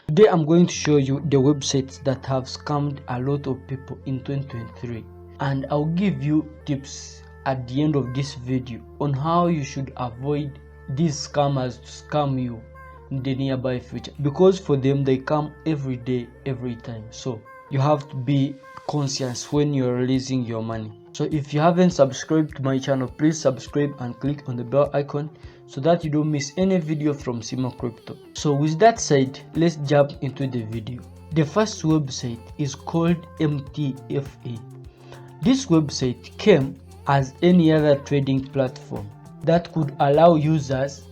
Today I'm going to show you the websites that have scammed a lot of people in 2023, and I'll give you tips at the end of this video on how you should avoid these scammers to scam you in the nearby future, because for them they come every day, every time. So you have to be conscious when you're releasing your money. So if you haven't subscribed to my channel, please subscribe and click on the bell icon so that you don't miss any video from Simo Crypto. So with that said, let's jump into the video. The first website is called Mtfe. This website came as any other trading platform that could allow users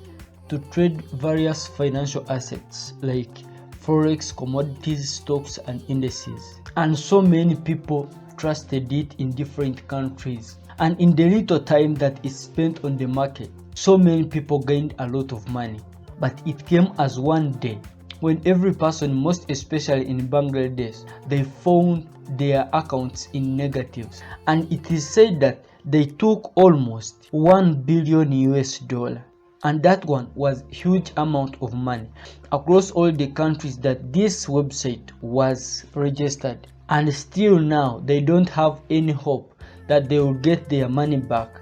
to trade various financial assets like forex, commodities, stocks and indices. And so many people trusted it in different countries, and in the little time that is spent on the market, so many people gained a lot of money. But it came as one day when every person, most especially in Bangladesh, they found their accounts in negatives, and it is said that they took almost 1 billion US dollar, and that one was huge amount of money across all the countries that this website was registered. And still now they don't have any hope that they will get their money back.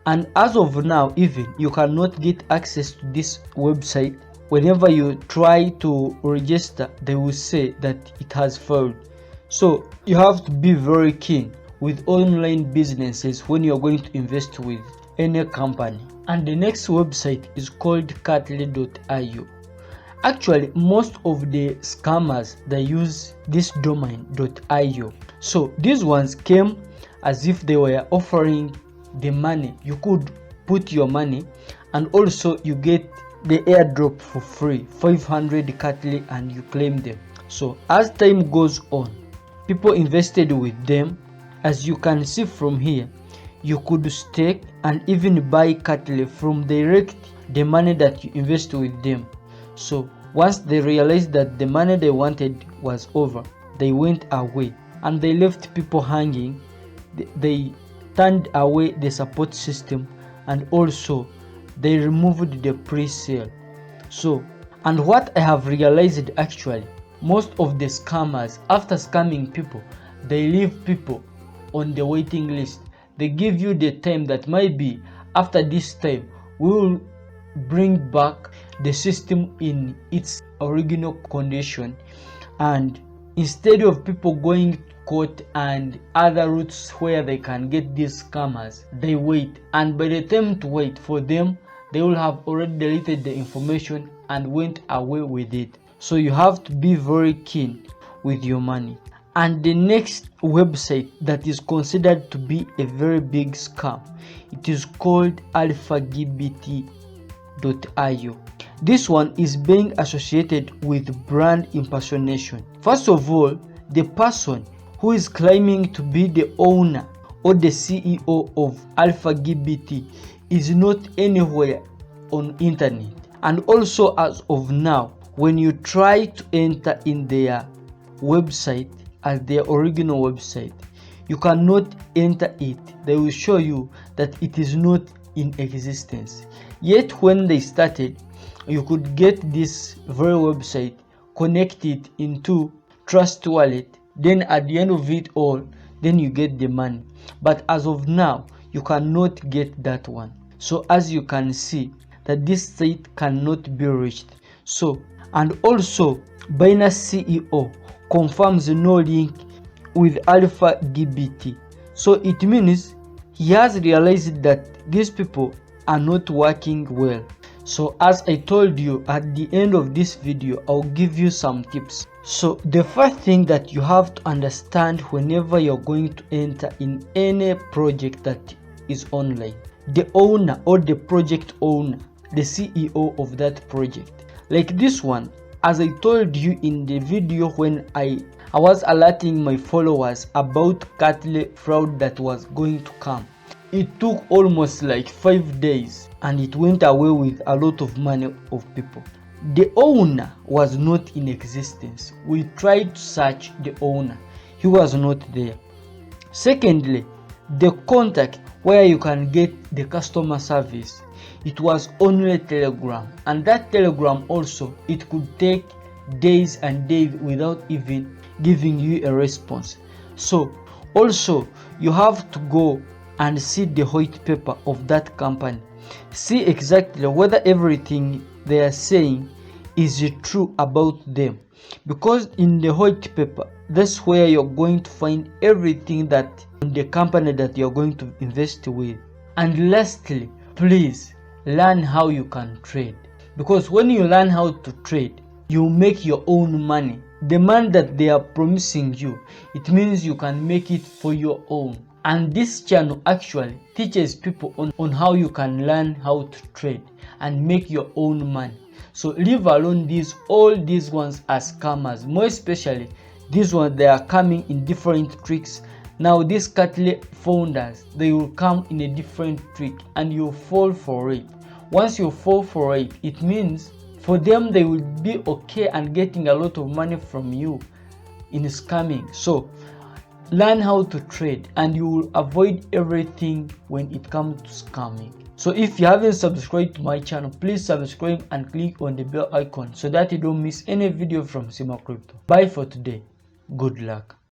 And as of now, even you cannot get access to this website. Whenever you try to register, they will say that it has failed. So you have to be very keen with online businesses when you're going to invest with any company. And the next website is called cattle.io. Actually, most of the scammers, they use this domain .io. So these ones came as if they were offering the money. You could put your money and also you get the airdrop for free, 500 cattle, and you claim them. So as time goes on, people invested with them. As you can see from here, you could stake and even buy cattle from direct the money that you invest with them. So once they realized that the money they wanted was over, they went away and they left people hanging. They turned away the support system, and also they removed the pre-sale. So, and what I have realized, actually, most of the scammers, after scamming people, they leave people on the waiting list. They give you the time that maybe after this time we will bring back the system in its original condition. And instead of people going to court and other routes where they can get these scammers, they wait, and by the time to wait for them, they will have already deleted the information and went away with it. So you have to be very keen with your money. And the next website that is considered to be a very big scam, it is called Alphagpt.io. This one is being associated with brand impersonation. First of all, the person who is claiming to be the owner or the CEO of Alphagpt is not anywhere on internet. And also, as of now, when you try to enter in their website as their original website, you cannot enter it. They will show you that it is not in existence. Yet when they started, you could get this very website, connect it into Trust Wallet, then at the end of it all, then you get the money. But as of now, you cannot get that one. So as you can see, that this site cannot be reached. So, and also Binance CEO confirms no link with Alphagpt. So it means he has realized that these people are not working well. So as I told you, at the end of this video, I'll give you some tips. So the first thing that you have to understand whenever you're going to enter in any project that is online, the owner or the project owner, the CEO of that project. Like this one, as I told you in the video when I was alerting my followers about cattle fraud that was going to come. It took almost like 5 days and it went away with a lot of money of people. The owner was not in existence. We tried to search the owner. He was not there. Secondly, the contact where you can get the customer service, it was only Telegram, and that Telegram also, it could take days and days without even giving you a response. So also you have to go and see the white paper of that company, see exactly whether everything they are saying is true about them, because in the white paper, that's where you're going to find everything that on the company that you're going to invest with. And lastly, please learn how you can trade, because when you learn how to trade, you make your own money. The money that they are promising you, it means you can make it for your own. And this channel actually teaches people on how you can learn how to trade and make your own money. So leave alone all these ones as scammers. More especially these ones, they are coming in different tricks. Now these cattle founders, they will come in a different trick and you fall for it. Once you fall for it, it means for them they will be okay and getting a lot of money from you in scamming. So learn how to trade and you will avoid everything when it comes to scamming. So if you haven't subscribed to my channel, please subscribe and click on the bell icon so that you don't miss any video from Simo Crypto. Bye for today. Good luck.